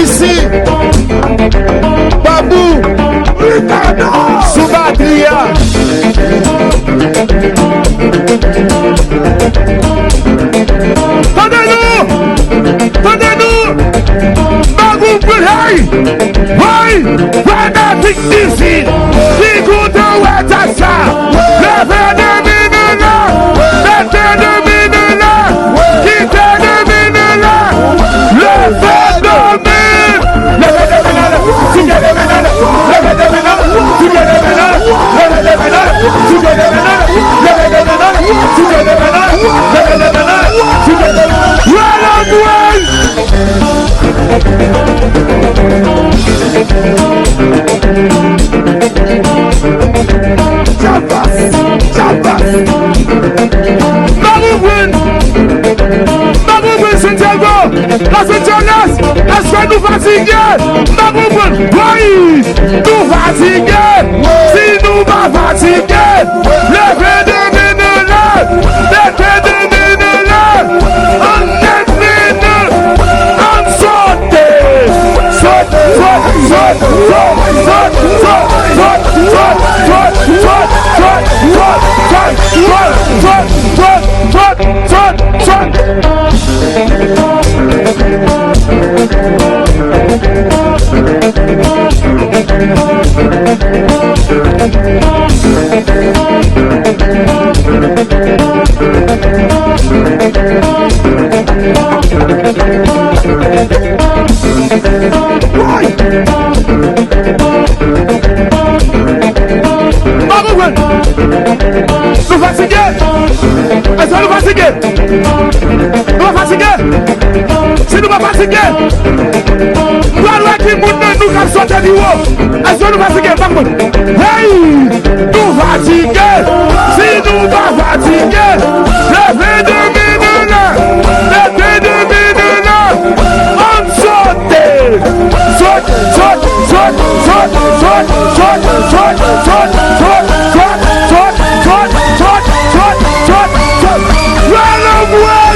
Ici, Babou, Soubatria. Tendez-nous, Babou Boulay, oui, fanatique d'ici, qui compte ouais à ça, le phénomène là, le phénomène là, qui phénomène là, le phénomène, le phénomène, tu viens de ménage, le phénomène, tu viens de ménage, le phénomène, tu viens de ménage, le phénomène, tu viens de ménage, le phénomène, tu viens de ménage, Santiago, Los Angeles, est-ce que nous fatigués? Oui, nous fatigués. Si nous pas fatigués, le phénomène là, le phénomène là, on termine, on saute, nous fatigués. Est-ce que nous fatigués? Nous fatigués. Si nous pas fatigués, nous allons qui nous comme sortir du haut. Est-ce que nous fatigués? Hey, nous fatigués. Si nous pas fatigués, le phénomène là, le phénomène là, on saute. Saute, saute, saute, saute, saute, saute, saute, saute, saute. Why?